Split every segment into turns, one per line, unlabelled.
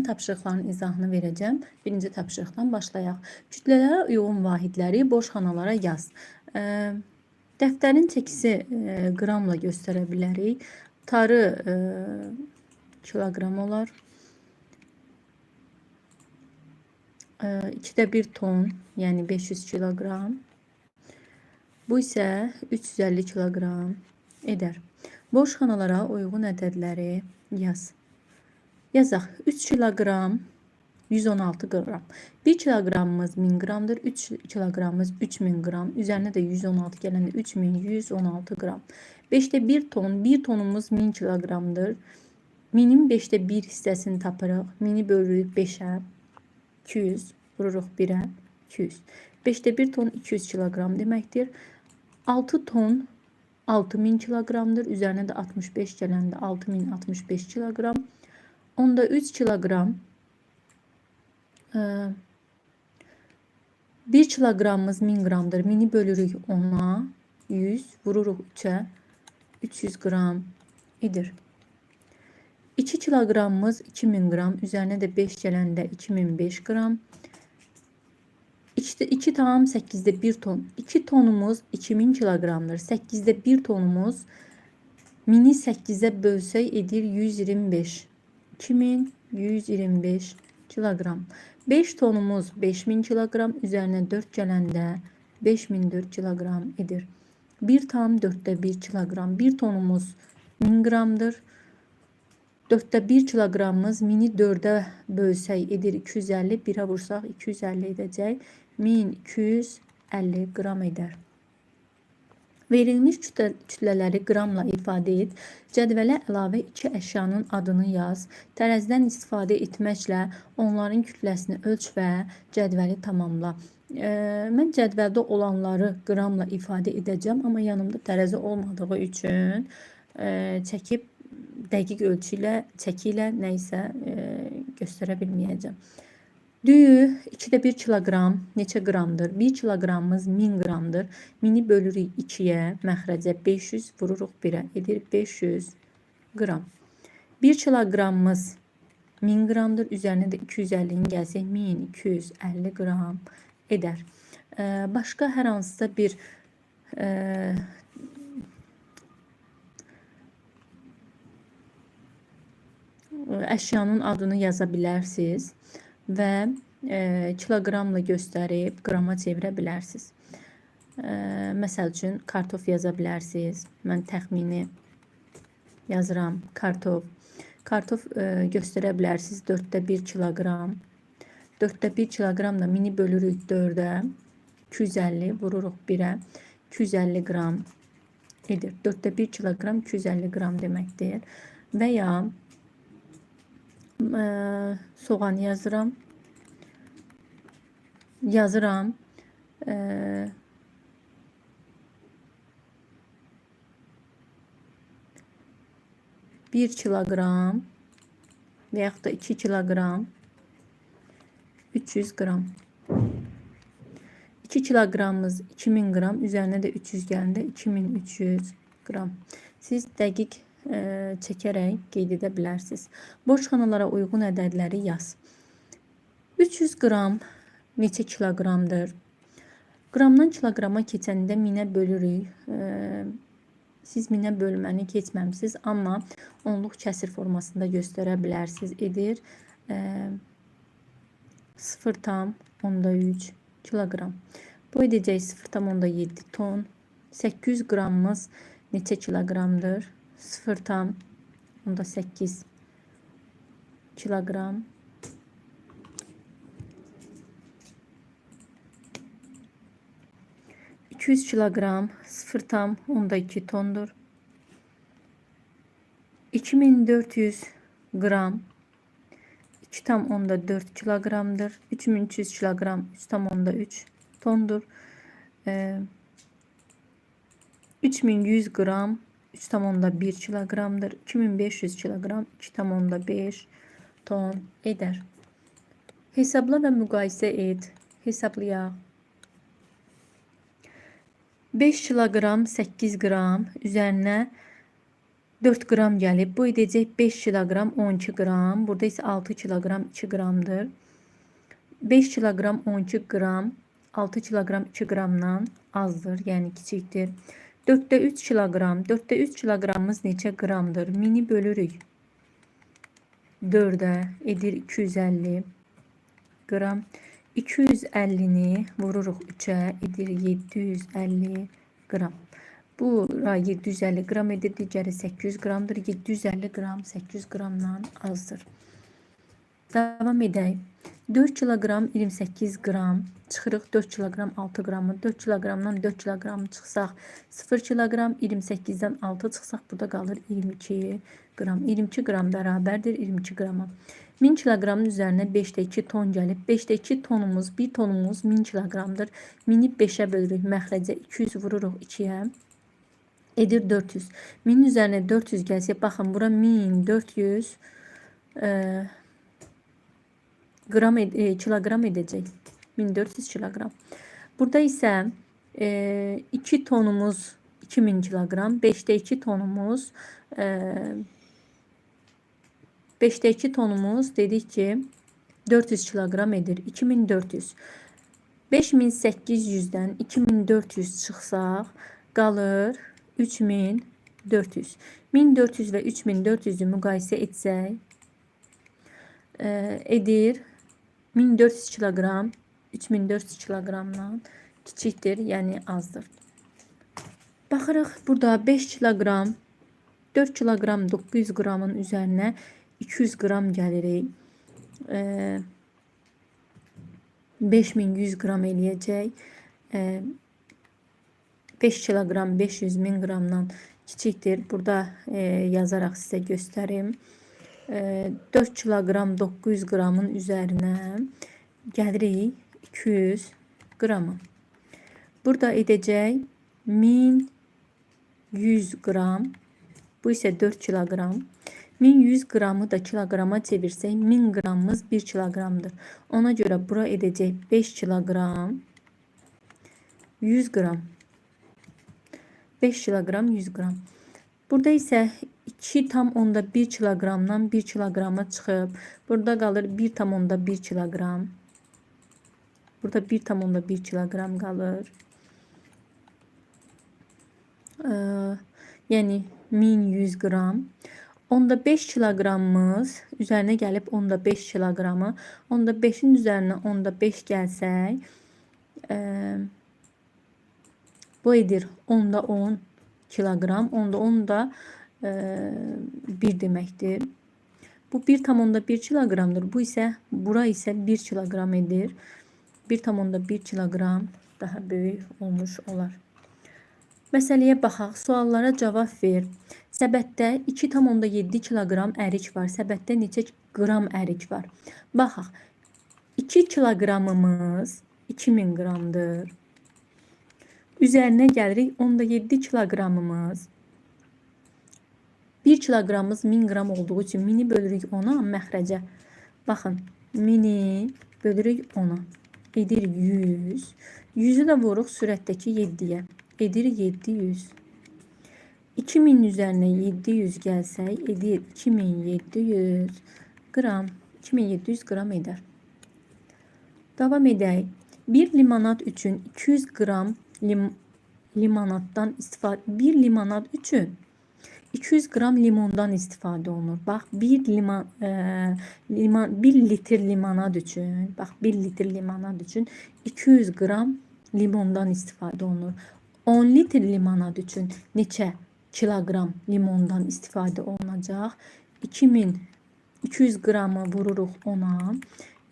tapşırıqların izahını verəcəm. Birinci tapşırıqdan başlayaq. Kütlələrə uyğun vahidləri boş xanalara yaz. Dəftərin çəkisi qramla göstərə bilərik. Tarı kiloqram olar. 2'də 1 ton, yəni 500 kiloqram. Bu isə 350 kiloqram edər. Boş xanalara uyğun ədədləri yaz. Yazaq. 3 kiloqram 116 qram. 1 kiloqramımız 1000 qramdır. 3 kiloqramımız 3000 qram. Üzərinə də 116 gələndə 3116 qram. 5'də 1 ton. 1 tonumuz 1000 kiloqramdır. Minin 5'də 1 hissəsini tapırıq. Mini bölürük 5'ə. 200. Vururuq 1'ə. 200. 5'də 1 ton 200 kiloqram deməkdir. 6 ton 6000 kiloqramdır. Üzərinə də 65 gələndə 6065 kiloqram. Onda 3 kiloqram 1 kiloqramımız 1000 qramdır. Mini bölürük 10'a 100. Vururuq 3'ə. 300 qram edir. 2 kiloqramımız 2000 qram. Üzərinə də 5 gələndə 2005 qram. 2 tam 8'də 1 ton. 2 tonumuz 2000 kiloqramdır. 8'də 1 tonumuz mini 8'ə bölsək edir 125. 2125 kiloqram. 5 tonumuz 5000 kiloqram. Üzərinə 4 gələndə 5004 kiloqram edir. 1 tam 4'də 1 kiloqram. 1 tonumuz 1000 qramdır. 4'də 1 kiloqramımız mini 4'ə bölsək edir 250. 1'ə vursaq 250 edəcək. 1250 qram edər. Verilmiş kütlələri qramla ifadə et. Cədvələ əlavə 2 əşyanın adını yaz. Tərəzidən istifadə etməklə onların kütləsini ölç və cədvəli tamamla. Mən cədvəldə olanları qramla ifadə edəcəm, amma yanımda tərəzi olmadığı üçün çəkib dəqiq ölçü ilə, çəki ilə nə isə göstərə bilməyəcəm. Düyü 2'də 1 kiloqram neçə qramdır? 1 kiloqramımız 1000 qramdır. Mini bölürük 2'yə, məxrəcə 500, vururuq 1'ə. Edir 500 qram. 1 kiloqramımız 1000 qramdır. Üzərinə də 250'ni gəlsək 1250 qram edər. Başqa hər hansısa bir əşyanın adını yaza bilərsiniz və kiloqramla göstərib qrama çevirə bilərsiniz. Məsəl üçün kartof yaza bilərsiniz. Mən təxmini yazıram. Kartof. Kartof göstərə bilərsiniz. 4'də 1 kiloqram. 4'də 1 kiloqram da mini bölürük 4'ə. 250 vururuq 1'ə. 250 qram edir. 4'də 1 kiloqram 250 qram deməkdir. Və ya soğan yazıram. Yazıram. 1 kiloqram və yaxud da 2 kiloqram 300 qram. 2 kiloqramımız 2000 qram. Üzərinə də 300 gələndə 2300 qram. Siz dəqiq çəkərək qeyd edə bilərsiniz. Boş xanalara uyğun ədədləri yaz. 300 qram neçə kiloqramdır? Qramdan kiloqrama keçəndə minə bölürük. Siz minə bölməni keçməmisiniz, amma onluq kəsir formasında göstərə bilərsiniz. Edir 0,3 kiloqram. Bu edəcək 0,7 ton. 800 qramımız neçə kiloqramdır? 0,8 kiloqram. 200 kiloqram 0,2 tondur. 2400 qram 2,4 kiloqramdır. 3300 kiloqram 3,3 tondur. 3100 qram 3,1 kiloqramdır. 2500 kiloqram 2,5 ton edər. Hesabla və müqayisə et. Hesablayaq. 5 kiloqram 8 qram üzərinə 4 qram gəlib. Bu edəcək 5 kiloqram 12 qram. Burada isə 6 kiloqram 2 qramdır. 5 kiloqram 12 qram 6 kiloqram 2 qramdan azdır, yəni kiçikdir. 4'te 3 kiloqram. 4'te 3 kiloqramımız neçə qramdır? Mini bölürük 4'e edir 250 qram. 250'ni vururuq 3'e edir 750 qram. Bura 750 qram edir, digəri 800 qramdır. 750 qram 800 qramdan azdır. Davam edək. 4 kiloqram 28 qram çıxırıq. 4 kiloqram 6 qramı. 4 kiloqramdan 4 kiloqram çıxsaq 0 kiloqram, 28'dən 6 çıxsaq burada qalır 22 qram. 22 qram bərabərdir 22 qrama. 1000 kiloqramın üzərinə 5'te 2 ton gəlib. 5'te 2 tonumuz, 1 tonumuz 1000 kiloqramdır. 1000'i 5'e bölürük. Məxrəcə 200 vururuq 2'ye. Edir 400. 1000'in üzərinə 400 gəlsə, baxın bura 1400 kiloqram edəcək. 1400 kiloqram. Burada isə 2 tonumuz 2000 kiloqram. 5'te 2 tonumuz 5'te 2 tonumuz dedik ki 400 kiloqram edir. 2400. 5800'dən 2400 çıxsaq qalır 3400. 1400 və 3400'ü müqayisə etsək edir 1400 kiloqram 3400 kiloqramdan kiçikdir, yəni azdır. Baxırıq burada 5 kiloqram 4 kiloqram 900 qramın üzərinə 200 qram gəlirik. 5100 qram eləyəcək. 5 kiloqram 500.000 qramdan kiçikdir. Burada yazaraq sizə göstərim. 4 kiloqram 900 qramın üzərinə gəlirik 200 qramı. Burada edəcək 1100 qram. Bu isə 4 kiloqram. 1100 qramı da kiloqrama çevirsək 1000 qramımız 1 kiloqramdır. Ona görə bura edəcək 5 kiloqram 100 qram. 5 kiloqram 100 qram. Burada isə 2,1 kiloqramdan 1 kiloqrama çıxıb. Burada qalır 1,1 kiloqram. Burada 1,1 kiloqram qalır. Yəni 1100 qram. Onda 5 kiloqramımız üzərinə gəlib onda 5 kiloqramı. Onda 5'in üzərinə onda 5 gəlsək bu edir onda 10 kiloqram. Onda 10 da 1 deməkdir. Bu 1,1 kiloqramdır. Bu isə bura isə 1 kiloqram edir. 1,1 kiloqram daha böyük olmuş olar. Məsələyə baxaq. Suallara cavab ver. Səbətdə 2,7 kiloqram ərik var. Səbətdə neçə qram ərik var? Baxaq. 2 kiloqramımız 2000 qramdır. Üzərinə gəlirik 17 kiloqramımız. 1 kiloqramımız 1000 qram olduğu üçün mini bölürük 10'a məxrəcə. Baxın. Mini bölürük 10'a. Edir 100. 100'ü də vuruq sürətdəki 7'yə. Edir 700. 2000 üzərinə 700 gəlsək edir 2700 qram. 2700 qram edər. Davam edək. Bir limonad üçün 200 qram limonaddan istifadə. Bir limonad üçün 200 qram limondan istifadə olunur. Bax 1 litr limonad üçün, bax 1 litr limonad üçün 200 qram limondan istifadə olunur. 10 litr limonad üçün neçə kiloqram limondan istifadə olunacaq? 200 qramı vururuq 10'a.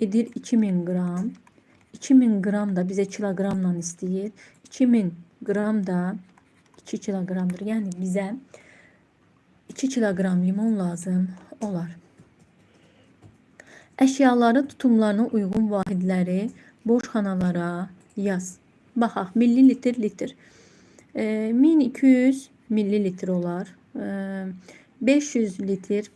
Edir 2000 qram. 2000 qram da bizə kiloqramla istəyir. 2000 qram da 2 kiloqramdır. Yəni bizə 2 kiloqram limon lazım olar. Əşyaları tutumlarına uyğun vahidləri borçxanalara yaz. Baxaq. Millilitr, litr. 1200 millilitr olar. 500 litr.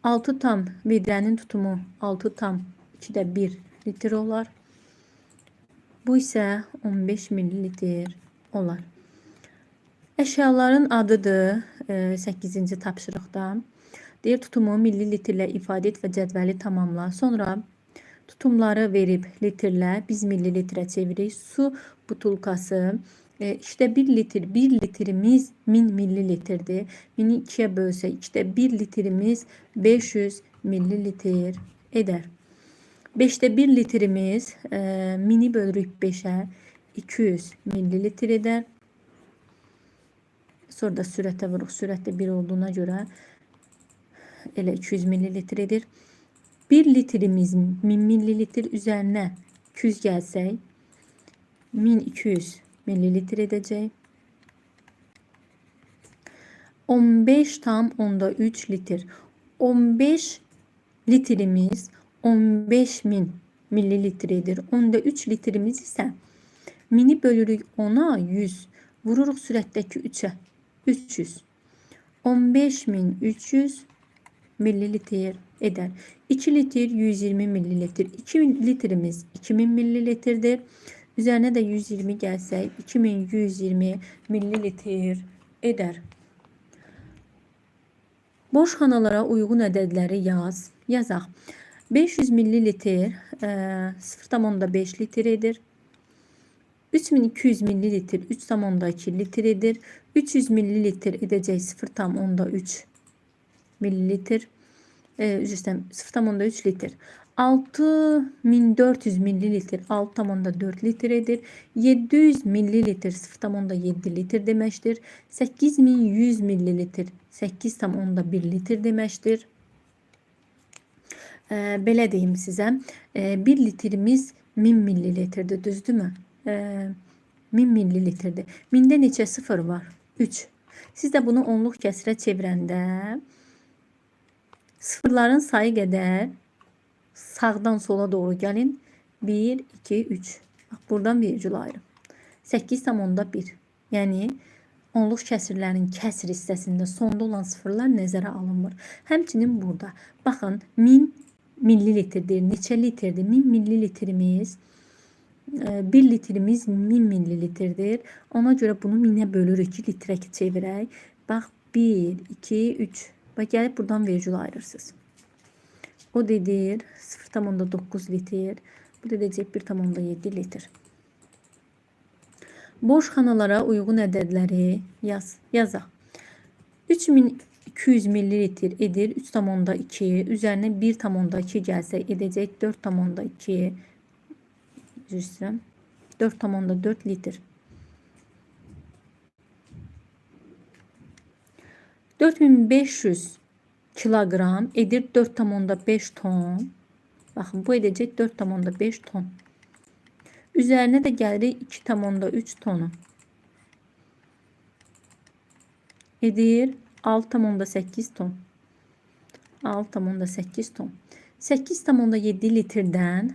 6 tam vidrənin tutumu 6 tam 2'də 1 litr olar. Bu isə 15 millilitr olar. Əşyaların adıdır 8-ci tapşırıqda. Deyir, tutumu milli litrlə ifadə et və cədvəli tamamla. Sonra tutumları verib litrlə, biz milli litrə çeviririk. Su butulkası, işte 1 litrimiz 1000 millilitrdir. 1000-i 2-yə bölsək, işte 1 litrimiz 500 millilitr eder. 5'te 1 litrimiz 1000-i bölürük 5'ə 200 millilitr eder. Sonra da sürətə vuruq. Sürətdə 1 olduğuna görə elə 200 millilitr edir. 1 litrimiz 1000 millilitr üzərinə 200 gəlsək 1200 millilitr edəcək. 15,3 litr. 15 litrimiz 15.000 millilitr edir. 13 litrimiz isə 1000-i bölürük 10'a 100. Vururuq sürətdəki 3'ə 300. 15.300 millilitr eder. 2 litr 120 millilitr. 2 litrimiz 2000 millilitrdir. Üzerine de 120 gelsək 2120 millilitr eder. Boş xanalara uyğun ədədləri yaz. Yazaq. 500 millilitr 0,5 litr edir. 3200 millilitr 3,2 litr edir. 300 millilitr edəcək 0,3 millilitr. 0,3 litr. 6400 millilitr 6,4 litr edir. 700 millilitr 0,7 litr deməkdir. 8100 millilitr 8,1 litr deməkdir. Belə deyim sizə. 1 litrimiz 1000 millilitrdir, düzdürmü? 1000 millilitrdir. 1000'də neçə sıfır var? 3. Siz də bunu onluq kəsrə çevirəndə sıfırların sayı qədər sağdan sola doğru gəlin. 1, 2, 3. Bax, buradan virgül ayrım. 8,1. Yəni onluq kəsirlərin kəsir hissəsində sonda olan sıfırlar nəzərə alınmır. Həmçinin burada baxın 1000 millilitrdir. Neçə litrdir? 1000 millilitrimiz 1 litrimiz 1000 millilitrdir. Ona görə bunu 1000'ə bölürük ki, litrə çevirək. Bax 1, 2, 3. Bax gəlib buradan virgül ayırırsınız. O dedir 0,9 litr. Bu dedəcək 1,7 litr. Boş xanalara uyğun ədədləri yazaq. 3200 millilitr edir 3,2. Üzərinə 1,2 gəlsə edəcək 4,2. 4,4 litr. 4500 kilogram edir 4,5 ton. Baxın, bu edəcək 4,5 ton. Üzərinə də gəlirik 2,3 tonu. Edir 6,8 ton. 6,8 ton. 8,7 litrdən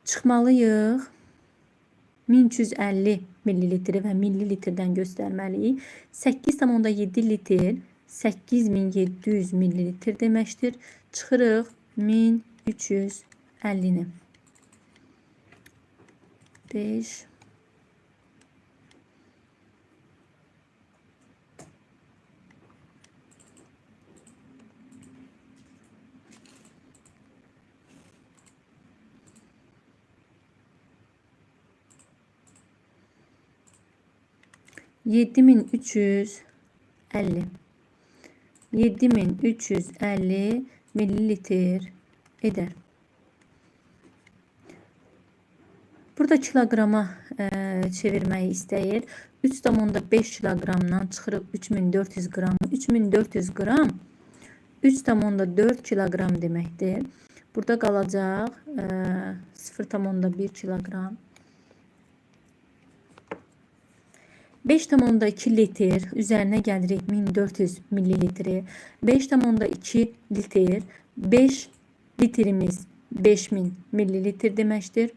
çıxmalıyıq. 1350 millilitri və millilitrdən göstərməliyik. 8,7 litr 8700 millilitr deməkdir. Çıxırıq 1350-ni. 5 7350 7350 millilitr eder. Burada kilograma çevirmeyi istəyir. 3,5 kilogramdan çıxırıq 3400 qram. 3400 qram 3,4 kilogram deməkdir. Burada qalacaq 0,1 kilogram. 5,2 litr üzərinə gəlirik 1400 millilitri. 5,2 litr 5 litrimiz 5000 millilitr deməkdir.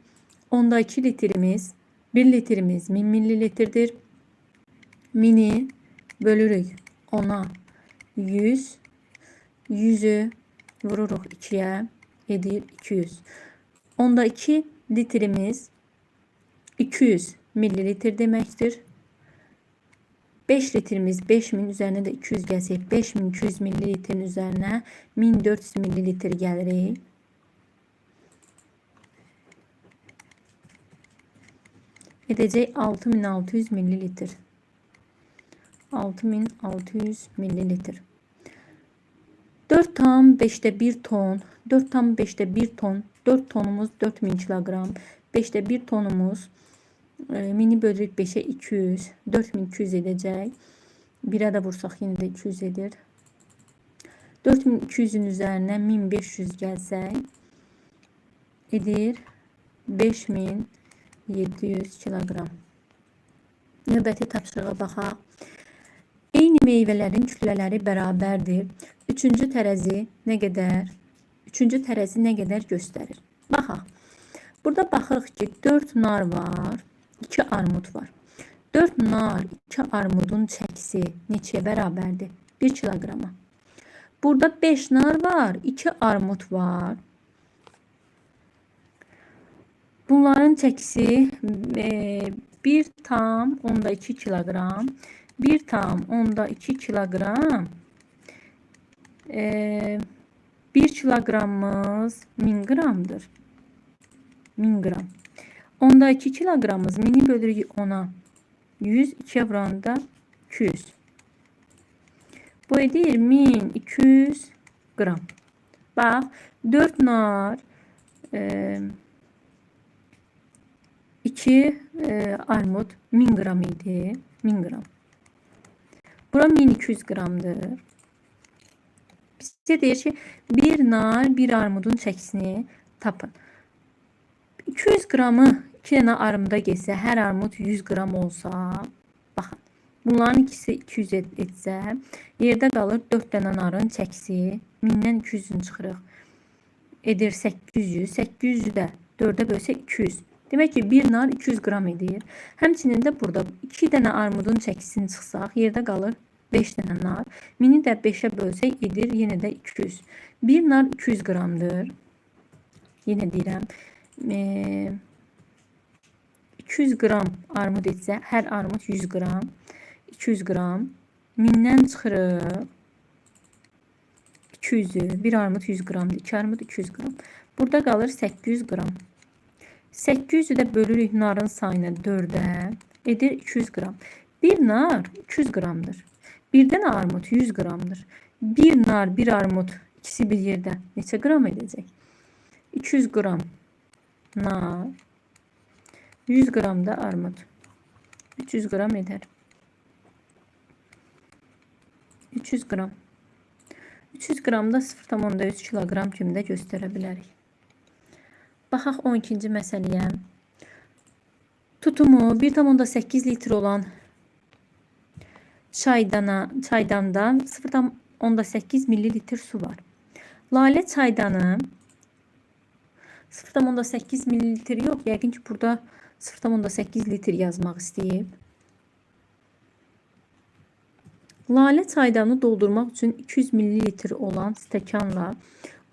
10'da 2 litrimiz 1 litrimiz 1000 millilitrdir. 1000'i bölürük 10'a 100. 100'ü vururuq 2'yə edir 200. 10'da 2 litrimiz 200 millilitr deməkdir. 5 litrimiz 5000 üzərinə də 200 gəlsək 5200 millilitrin üzərinə 1400 millilitr gəlirik. Edəcək 6600 millilitr. 6600 millilitr. 4,5 ton. 4,5 ton. 4 tonumuz 4000 kilogram. 5'te 1 tonumuz mini bölürük 5'e 200. 4200 edəcək. 1'e də vursaq yenə də 200 edir. 4200'ün üzərinə 1500 gəlsək edir 5700 kilogram. Növbəti tapşırığa baxaq. Eyni meyvələrin kütlələri bərabərdir. Üçüncü tərəzi nə qədər göstərir? Baxaq. Burada baxırıq ki 4 nar var, 2 armud var. 4 nar, 2 armudun çəkisi neçəyə bərabərdir? 1 kiloqrama. Burada 5 nar var, 2 armud var. Bunların çəkisi 1,2 kilogram. 1,2 kilogram. 1 kilogramımız 1000 gramdır. 1000 gram. 10'da 2 kilogramımız mini bölürük 10'a. 100, 2'ye vuranda 200. Bu edir 1200 gram. Bax, 4 nar, 2 armud 1000 gram idi. 1000 gram. Bura 1200 gramdır. Bizə deyir ki, 1 nar, 1 armudun çəkisini tapın. 200 gramı 2 dənə armuda geçsə, hər armud 100 gram olsa, baxın, bunların ikisi 200 etsə, yerdə qalır 4 dənə narın çəkisi, 1000-dən 200-ünü çıxırıq. Edir 800, 800-ü də 4'e bölsək 200. Demək ki, 1 nar 200 gram edir. Həmçinin də burada 2 dənə armudun çəkisini çıxsaq, yerdə qalır 5 dənə nar. 1000-i də 5'e bölsək edir yenə də 200. 1 nar 200 gramdır. Yenə deyirəm. 200 gram armud etsə, hər armud 100 gram. 200 gram. 1000'dən çıxırıq. 200'ü. 1 armud 100 gramdır. 2 armud 200 gram. Burada qalır 800 gram. 800'ü də bölürük narın sayına 4'e. Edir 200 gram. 1 nar 200 gramdır. 1 dənə armud 100 gramdır. 1 nar, 1 armud ikisi bir yerdə neçə gram edəcək? 200 gram nar, 100 gram da armud. 300 gram eder. 300 gram. 300 gram da 0,3 kilogram kimi də göstərə bilərik. Baxaq 12-ci məsələyə. Tutumu 1,8 litr olan çaydanda 0,8 millilitr su var. Lalə çaydanı 0,8 millilitr yox. Yəqin ki, burada 0,8 litr yazmaq istəyib. Lalə çaydanı doldurmaq üçün 200 millilitr olan stəkanla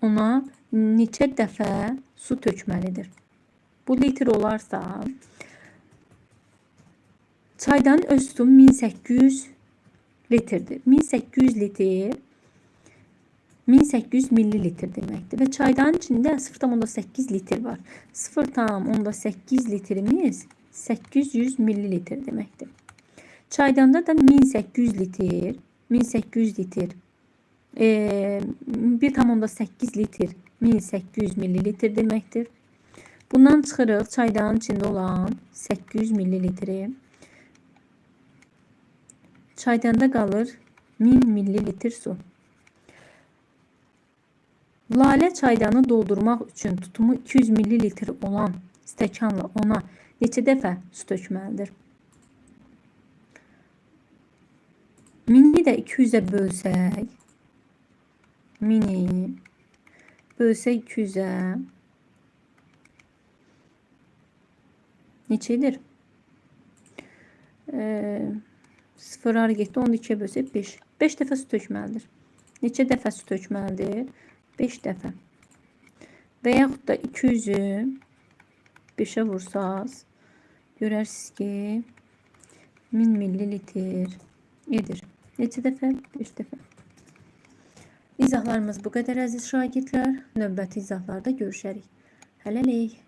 ona neçə dəfə su tökməlidir? Bu litr olarsa, çaydanın öz tutumu 1800 litrdir. 1800 litr 1800 millilitr deməkdir. Və çaydanın içində 0,8 litr var. 0,8 litrimiz 800 millilitr deməkdir. Çaydanda da 1800 litr 1,8 litr 1800 millilitr deməkdir. Bundan çıxırıq çaydanın içində olan 800 millilitri. Çaydanda qalır 1000 millilitr su. Lalə çaydanı doldurmaq üçün tutumu 200 millilitr olan stəkanla ona neçə dəfə su tökməlidir? 1000-i də 200'e bölsək, 1000-i bölsək 200'e neçədir? 0'ar getdi, 10'u 2'ye bölsək 5. 5 dəfə su tökməlidir. Neçə dəfə su tökməlidir? 5 dəfə. Və yaxud da 200'ü 5'e vursaz görərsiniz ki 1000 millilitr edir. Neçə dəfə? 5 dəfə. İzahlarımız bu qədər əziz şagirdlər. Növbəti izahlarda görüşərik. Hələlik.